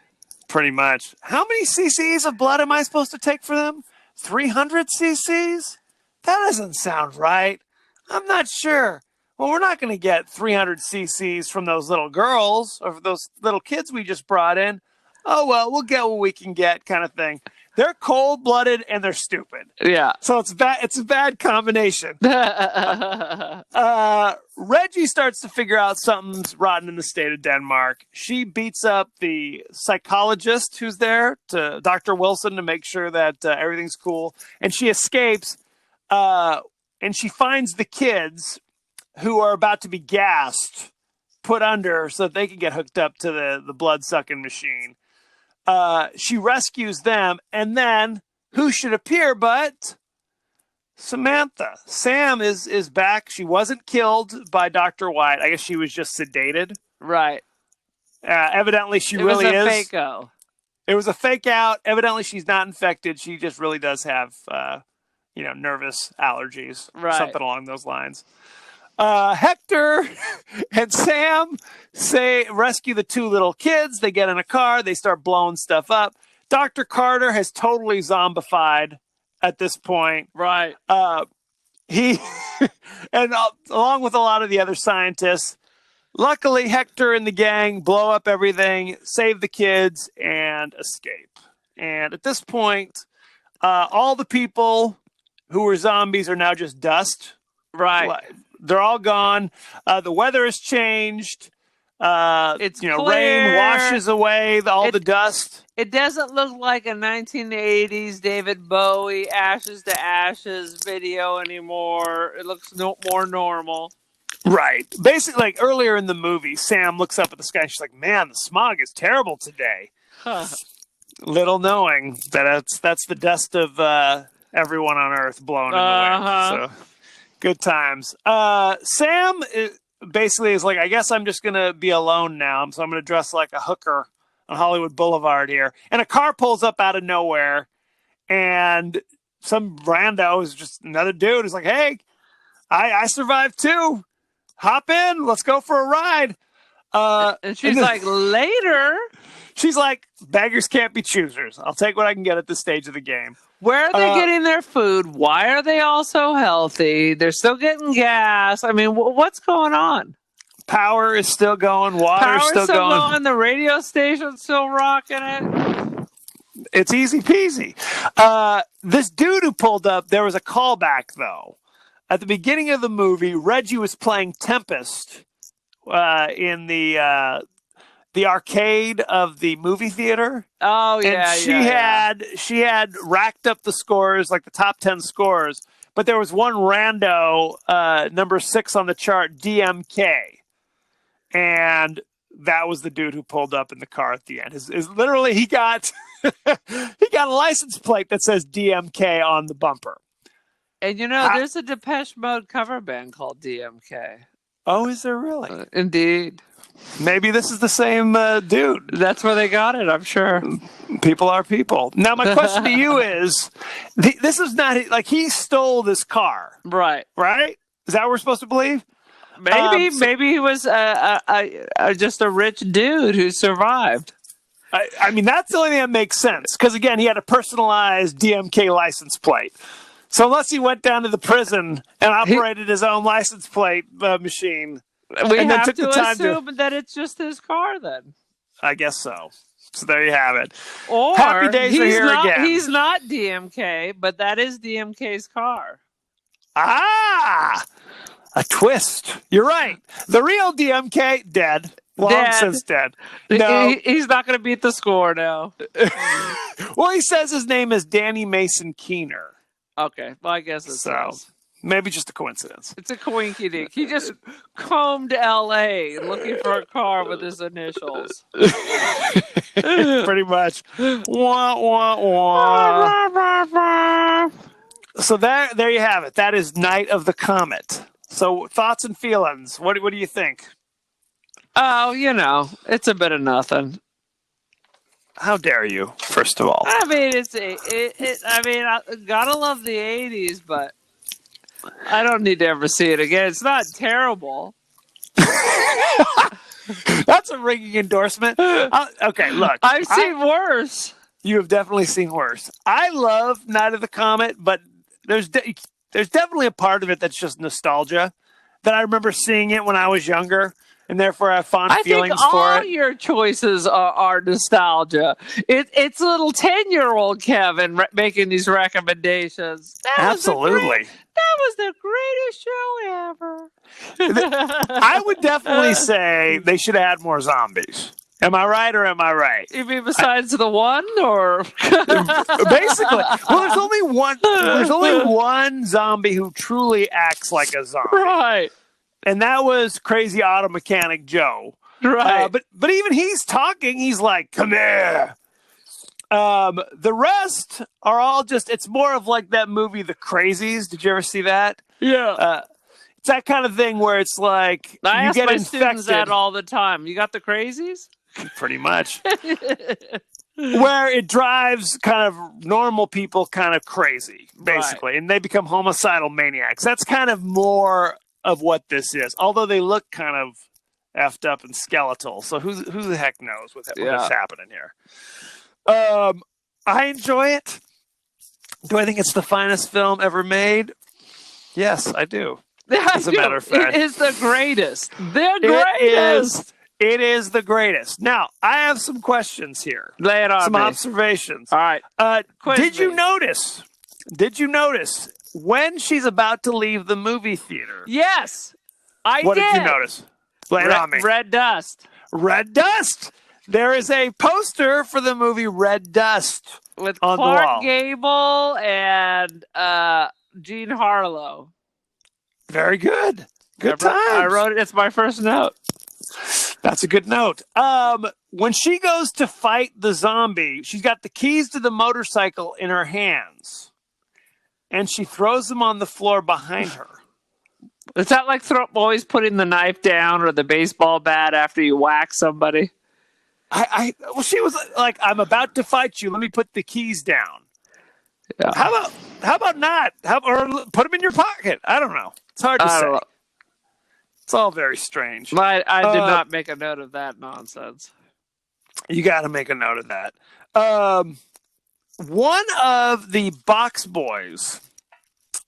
Pretty much. How many cc's of blood am I supposed to take for them? 300 cc's? That doesn't sound right. I'm not sure. Well, we're not going to get 300 cc's from those little girls or those little kids we just brought in. Oh, well, we'll get what we can get kind of thing. They're cold-blooded and they're stupid. Yeah. So it's bad. It's a bad combination. Reggie starts to figure out something's rotten in the state of Denmark. She beats up the psychologist who's there, to Dr. Wilson, to make sure that everything's cool. And she escapes, and she finds the kids who are about to be gassed, put under so that they can get hooked up to the blood-sucking machine. She rescues them, and then who should appear but Samantha? Sam is back. She wasn't killed by Dr. White. I guess she was just sedated. Right. Evidently, she really is. It was a fake-o. It was a fake out. Evidently, she's not infected. She just really does have, nervous allergies. Right. Something along those lines. Hector and Sam rescue the two little kids. They get in a car. They start blowing stuff up. Dr. Carter has totally zombified at this point. Right. He and along with a lot of the other scientists. Luckily, Hector and the gang blow up everything, save the kids, and escape. And at this point, all the people who were zombies are now just dust. Right. They're all gone. The weather has changed. It's clear. Rain washes away all the dust. It doesn't look like a 1980s David Bowie Ashes to Ashes video anymore. It looks more normal. Right. Basically, like earlier in the movie, Sam looks up at the sky and she's like, man, the smog is terrible today. Huh. Little knowing that that's the dust of everyone on Earth blowing in the wind. So. Good times. Sam basically is like, I guess I'm just going to be alone now. So I'm going to dress like a hooker on Hollywood Boulevard here. And a car pulls up out of nowhere. And some rando is just another dude who's like, hey, I survived too. Hop in. Let's go for a ride. And she's like, later. She's like, beggars can't be choosers. I'll take what I can get at this stage of the game. Where are they getting their food? Why are they all so healthy? They're still getting gas. I mean, what's going on? Power is still going. Water is still going. The radio station's still rocking it. It's easy peasy. This dude who pulled up, there was a callback, though. At the beginning of the movie, Reggie was playing Tempest in the arcade of the movie theater. Oh yeah, and she had racked up the scores, like the top 10 scores, but there was one rando, number 6 on the chart, DMK, and that was the dude who pulled up in the car at the end. Is literally he got he got a license plate that says DMK on the bumper. And there's a Depeche Mode cover band called DMK. Oh, is there really? Indeed. Maybe this is the same dude. That's where they got it, I'm sure. People are people. Now, my question to you is, this is not, like, he stole this car. Right. Right? Is that what we're supposed to believe? Maybe he was just a rich dude who survived. I mean, that's the only thing that makes sense. Because, again, he had a personalized DMK license plate. So unless he went down to the prison and operated his own license plate machine, we and then have took to the time assume that it's just his car then. I guess so. So there you have it. Or Happy days are here again. He's not DMK, but that is DMK's car. Ah, a twist. You're right. The real DMK, dead. Long since dead. No. He's not going to beat the score now. Well, he says his name is Danny Mason Keener. Okay, well, I guess it's so. Maybe just a coincidence. It's a coinky dink. He just combed L.A. looking for a car with his initials. Pretty much. Wah, wah, wah. So there you have it. That is Night of the Comet. So thoughts and feelings. What do you think? Oh, it's a bit of nothing. How dare you? First of all, I mean, I gotta love the '80s, but I don't need to ever see it again. It's not terrible. That's a ringing endorsement. Okay, look, I've seen worse. You have definitely seen worse. I love Night of the Comet, but there's definitely a part of it that's just nostalgia. That I remember seeing it when I was younger. And therefore, I have fond feelings for it. I think all your choices are nostalgia. It's little 10-year-old Kevin making these recommendations. Absolutely. That was the greatest show ever. I would definitely say they should have had more zombies. Am I right or am I right? You mean besides the one, or basically? Well, there's only one. There's only one zombie who truly acts like a zombie. Right. And that was Crazy Auto Mechanic Joe. Right. But even he's talking, he's like, come here. The rest are all just, it's more of like that movie, The Crazies. Did you ever see that? Yeah. It's that kind of thing where it's like, I you get my infected. Students that all the time. You got the crazies? Pretty much. Where it drives kind of normal people kind of crazy, basically. Right. And they become homicidal maniacs. That's kind of more of what this is, although they look kind of effed up and skeletal. So who the heck knows what's happening here? I enjoy it. Do I think it's the finest film ever made? Yes, I do. As a matter of fact, it is the greatest. The greatest. It is the greatest. Now, I have some questions here. Lay it on some me. Observations. All right. Did you notice when she's about to leave the movie theater? Yes, I did. What did you notice? Lay it on me. Red dust. Red dust. There is a poster for the movie Red Dust with on Clark the wall. Gable and Jean Harlow. Very good. Good times. I wrote it. It's my first note. That's a good note. When she goes to fight the zombie, she's got the keys to the motorcycle in her hands. And she throws them on the floor behind her. Is that like always putting the knife down or the baseball bat after you whack somebody? Well, she was like, I'm about to fight you. Let me put the keys down. Yeah. How about not? Or put them in your pocket. I don't know. It's hard to say. It's all very strange. I did not make a note of that nonsense. You got to make a note of that. One of the box boys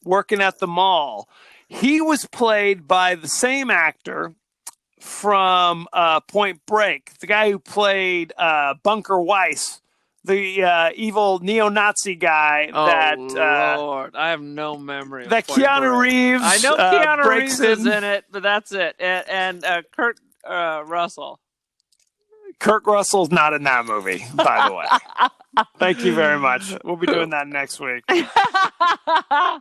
working at the mall, he was played by the same actor from Point Break, the guy who played Bunker Weiss, the evil neo-Nazi guy. Lord, I have no memory. That Keanu Reeves. I know Keanu Reeves is in it, but that's it. And Kurt Russell. Kurt Russell's not in that movie, by the way. Thank you very much. We'll be doing that next week. I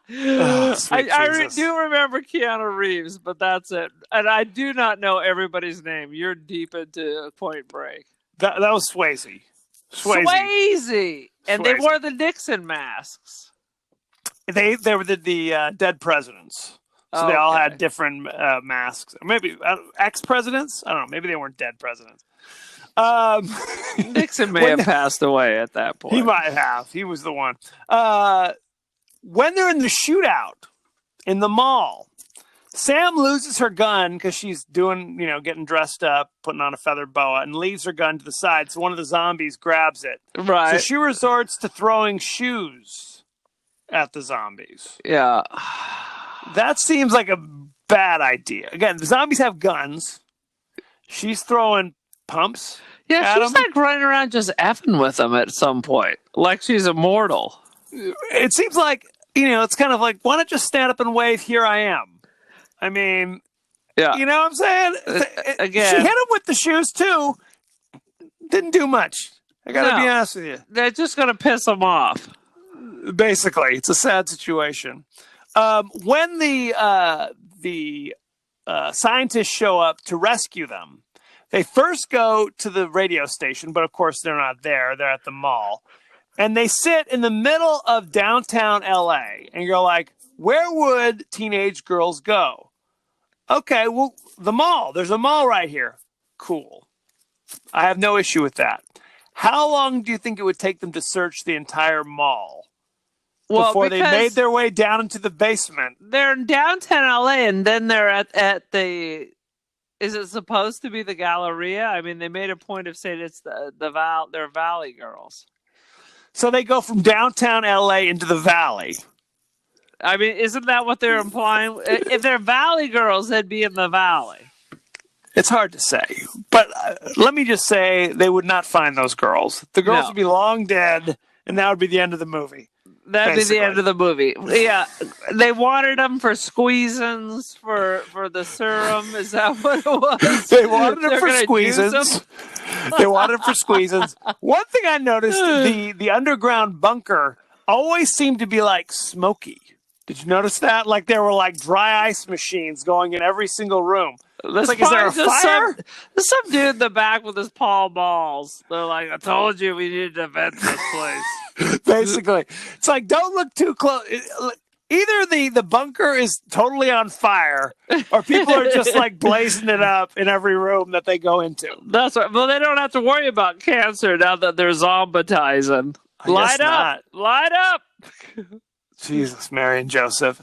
do remember Keanu Reeves, but that's it. And I do not know everybody's name. You're deep into Point Break. That was Swayze. Swayze. And they wore the Nixon masks. They were the dead presidents. So they all had different masks. Maybe ex-presidents? I don't know. Maybe they weren't dead presidents. Nixon may have passed away at that point. He might have. He was the one. When they're in the shootout in the mall, Sam loses her gun because she's doing, getting dressed up, putting on a feather boa, and leaves her gun to the side. So one of the zombies grabs it. Right. So she resorts to throwing shoes at the zombies. Yeah. That seems like a bad idea. Again, the zombies have guns. She's throwing pumps. Yeah, she's like running around just effing with them at some point, like she's immortal. It seems like, it's kind of like, why not just stand up and wave, here I am? I mean, yeah. You know what I'm saying? Again, she hit him with the shoes, too. Didn't do much. I got to be honest with you. They're just going to piss them off. Basically, it's a sad situation. When the scientists show up to rescue them, they first go to the radio station, but of course they're not there. They're at the mall. And they sit in the middle of downtown LA. And you're like, where would teenage girls go? Okay, well, the mall. There's a mall right here. Cool. I have no issue with that. How long do you think it would take them to search the entire mall before they made their way down into the basement? They're in downtown LA, and then they're at the... Is it supposed to be the Galleria? I mean, they made a point of saying it's they're Valley girls. So they go from downtown LA into the Valley. I mean, isn't that what they're implying? If they're Valley girls, they'd be in the Valley. It's hard to say. But let me just say, they would not find those girls. The girls would be long dead, and that would be the end of the movie. That'd be the end of the movie. Yeah, they wanted them for squeezins, for the serum. Is that what it was? They wanted them for squeezins. They wanted them for squeezins. One thing I noticed, the underground bunker always seemed to be like smoky. Did you notice that? Like there were like dry ice machines going in every single room. It's like, is there a fire? There's some dude in the back with his Pall Malls. They're like, I told you we needed to vent this place. Basically. It's like, don't look too close. Either the bunker is totally on fire, or people are just like blazing it up in every room that they go into. That's right. Well, they don't have to worry about cancer now that they're zombitizing. Light up. Light up. Jesus, Mary and Joseph.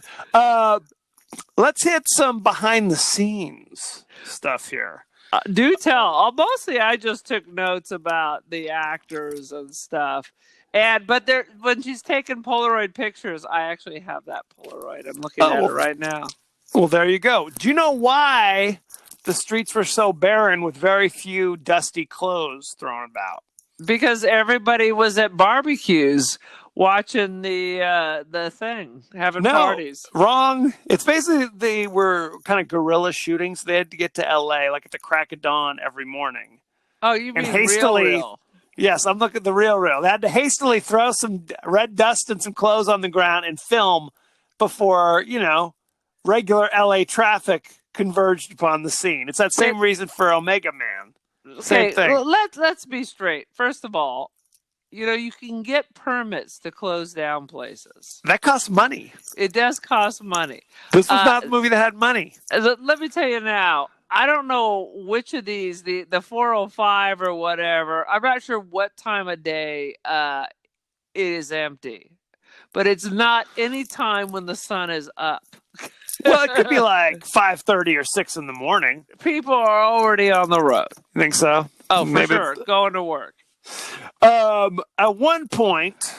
Let's hit some behind the scenes stuff here. Do tell. Mostly I just took notes about the actors and stuff. But when she's taking Polaroid pictures, I actually have that Polaroid. I'm looking at it right now. Well, there you go. Do you know why the streets were so barren with very few dusty clothes thrown about? Because everybody was at barbecues watching the thing, having parties. Wrong. It's basically they were kind of guerrilla shootings. They had to get to LA like at the crack of dawn every morning. Oh, you mean real? Yes, I'm looking at the real. They had to hastily throw some red dust and some clothes on the ground and film before, regular LA traffic converged upon the scene. It's that same reason for Omega Man. Same thing. Well, let's be straight. First of all, you can get permits to close down places. That costs money. It does cost money. This was not the movie that had money. Let me tell you now. I don't know which of these, the 405 or whatever. I'm not sure what time of day it is empty. But it's not any time when the sun is up. Well, it could be like 5:30 or 6 in the morning. People are already on the road. You think so? Oh, for sure. Going to work. At one point,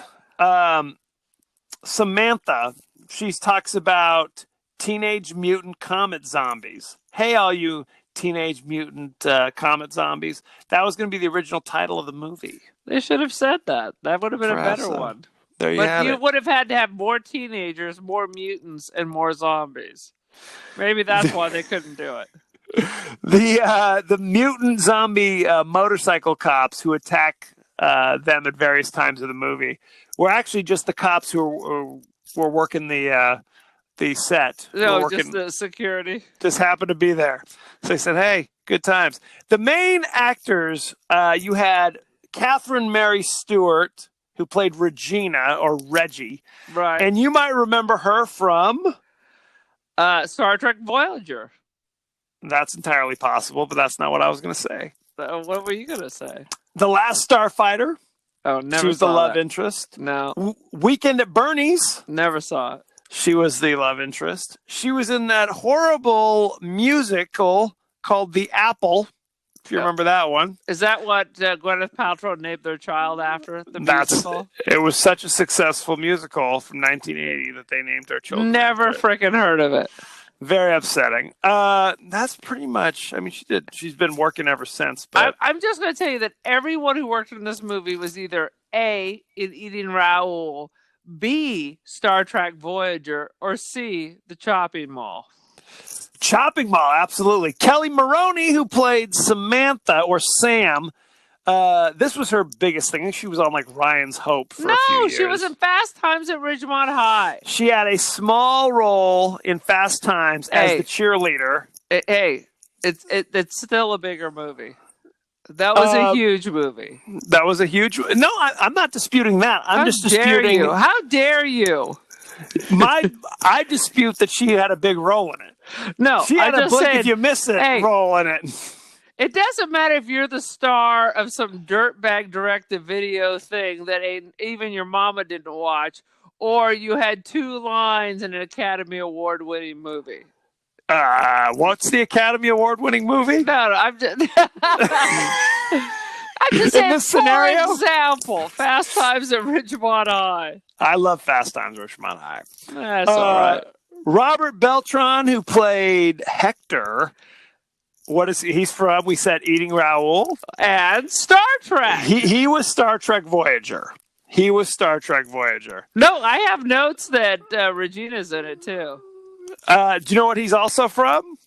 Samantha, she talks about Teenage Mutant Comet Zombies. Hey, all you Teenage Mutant Comet Zombies. That was going to be the original title of the movie. They should have said that. That would have been a better one. There you have it. But you would have had to have more teenagers, more mutants, and more zombies. Maybe that's why they couldn't do it. The mutant zombie motorcycle cops who attack them at various times of the movie were actually just the cops who were working the set. No, just the security. Just happened to be there. So they said, hey, good times. The main actors, you had Catherine Mary Stewart, who played Regina, or Reggie. Right. And you might remember her from... Star Trek Voyager. That's entirely possible, but that's not what I was going to say. What were you going to say? The Last Starfighter. Oh, never saw She was the love that. interest. No. Weekend at Bernie's. Never saw it. She was the love interest. She was in that horrible musical called The Apple. If you remember that one. Is that what Gwyneth Paltrow named their child after, the musical? It was such a successful musical from 1980 that they named their children. Never freaking heard of it. Very upsetting. That's pretty much, I mean, she's been working ever since. But I'm just going to tell you that everyone who worked in this movie was either A, in Eating Raoul, B, Star Trek Voyager, or C, The Chopping Mall. Chopping Mall, absolutely. Kelly Maroney, who played Samantha or Sam, this was her biggest thing. I think she was on like Ryan's Hope for a few years. No, she was in Fast Times at Ridgemont High. She had a small role in Fast Times as the cheerleader. Hey, it's still a bigger movie. That was a huge movie. That was a huge. No, I'm not disputing that. I'm just disputing. You? How dare you? I dispute that she had a big role in it. No, she had a blink if you miss it role in it. It doesn't matter if you're the star of some dirtbag direct-to-video thing that even your mama didn't watch, or you had 2 lines in an Academy Award-winning movie. What's the Academy Award-winning movie? No, I'm just... I'm just saying, this scenario? for example, Fast Times at Ridgemont High. I love Fast Times at Ridgemont High. That's all right. Robert Beltran, who played Hector... What is he? He's from, we said, Eating Raoul. And Star Trek. He was Star Trek Voyager. No, I have notes that Regina's in it, too. Do you know what he's also from?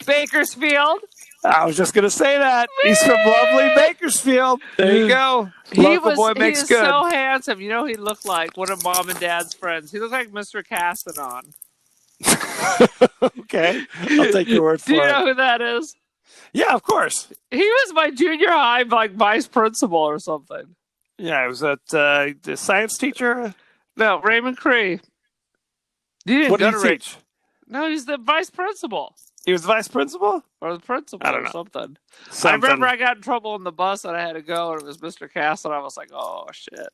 Bakersfield. I was just going to say that. He's from lovely Bakersfield. There you go. Local boy makes good. He was so handsome. You know he looked like one of Mom and Dad's friends. He looked like Mr. Castanon. Okay. I'll take your word for it. Do you know who that is? Yeah, of course. He was my junior high vice principal or something. Yeah, it was the science teacher. No, Raymond Cree. What did he teach? No, he's the vice principal. He was the vice principal? Or the principal or something. I remember I got in trouble on the bus and I had to go, and it was Mr. Cass, and I was like, oh, shit.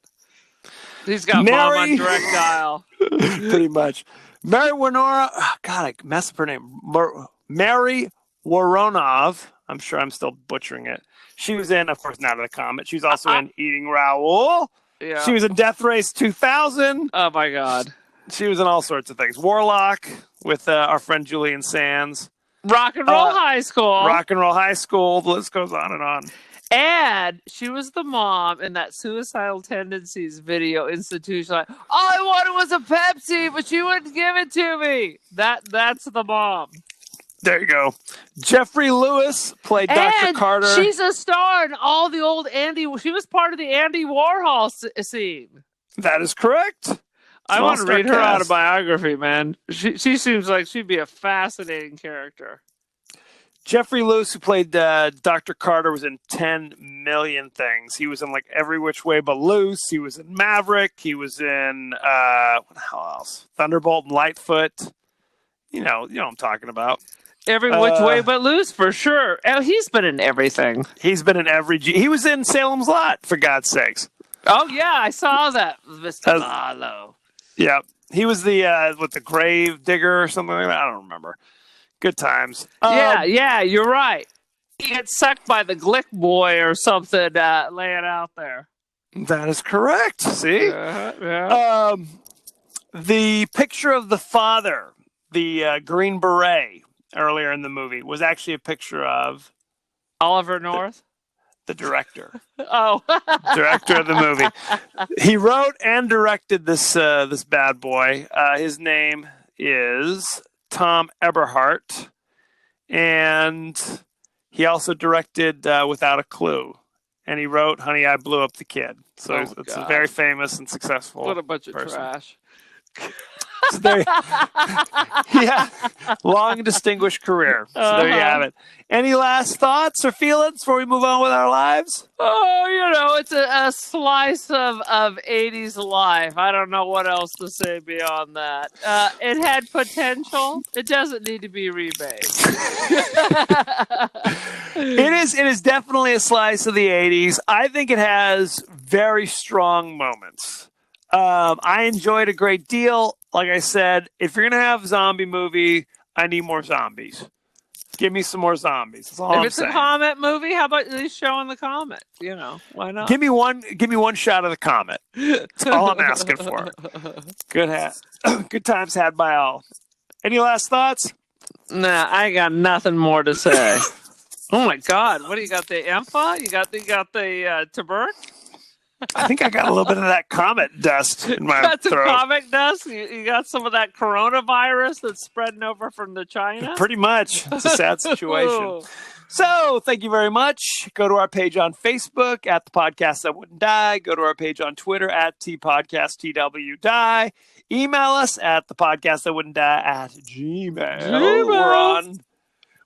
He's got Mom on direct dial. Pretty much. Mary Winora, God, I messed up her name. Mary Woronov. I'm sure I'm still butchering it. She was in, of course, Night of the Comet. She was also in Eating Raoul. Yeah. She was in Death Race 2000. Oh, my God. She was in all sorts of things. Warlock with our friend Julian Sands. Rock and Roll High School. Rock and Roll High School. The list goes on and on. And she was the mom in that Suicidal Tendencies video institution. Like, all I wanted was a Pepsi, but she wouldn't give it to me. That's the mom. There you go. Jeffrey Lewis played Dr. Carter. She's a star in all the old Andy. She was part of the Andy Warhol scene. That is correct. I want to read her autobiography, man. She seems like she'd be a fascinating character. Jeffrey Lewis, who played Dr. Carter, was in 10 million things. He was in like Every Which Way But Loose. He was in Maverick. He was in what the hell else? Thunderbolt and Lightfoot. You know what I'm talking about. Every Which Way But Loose, for sure. Oh, he's been in everything. He's been in he was in Salem's Lot, for God's sakes. Oh, yeah, I saw that, Mr. Marlowe. Yeah, he was the grave digger or something like that. I don't remember. Good times. Yeah, you're right. He gets sucked by the Glick boy or something laying out there. That is correct. See? Yeah. The picture of the father, the Green Beret, earlier in the movie, was actually a picture of Oliver North? The director. Oh. Director of the movie. He wrote and directed this bad boy. His name is Tom Eberhardt, and he also directed Without a Clue, and he wrote Honey, I Blew Up the Kid. So it's a very famous and successful What a bunch of person. trash. So there, yeah, long and distinguished career. So there you have it. Any last thoughts or feelings before we move on with our lives? Oh, it's a slice of 80s life. I don't know what else to say beyond that. It had potential. It doesn't need to be remade. It is definitely a slice of the 80s. I think it has very strong moments. I enjoyed a great deal. Like I said, if you're going to have a zombie movie, I need more zombies. Give me some more zombies. That's all If I'm it's saying. a Comet movie, how about at least showing the comet? You know, why not? Give me one shot of the comet. That's all I'm asking for. Good times had by all. Any last thoughts? Nah, I got nothing more to say. Oh my God! What do you got? The Empha? You got the tuberc? I think I got a little bit of that comet dust in my Got some throat. comet dust. You got some of that coronavirus that's spreading over from the China. Pretty much. It's a sad situation. So, thank you very much. Go to our page on Facebook at The Podcast That Wouldn't Die. Go to our page on Twitter at TPodcastTWDie. Email us at thepodcastthatwouldn'tdie@gmail.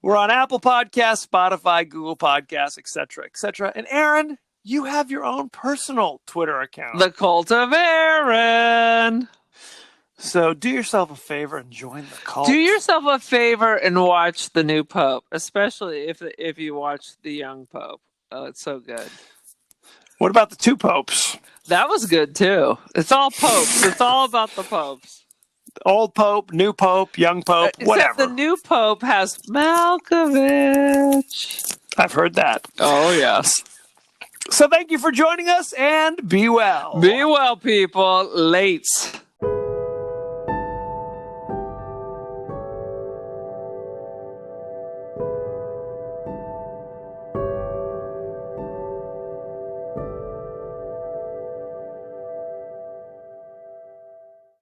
We're on Apple Podcasts, Spotify, Google Podcasts, etc., etc. And Aaron, you have your own personal Twitter account. The Cult of Aaron. So do yourself a favor and join the cult. Do yourself a favor and watch the new Pope, especially if you watch the young Pope. Oh, it's so good. What about the two popes? That was good too. It's all popes. It's all about the popes. Old Pope, new Pope, young Pope, whatever. Except the new Pope has Malkovich. I've heard that. Oh, yes. So thank you for joining us and be well. Be well, people. Lates.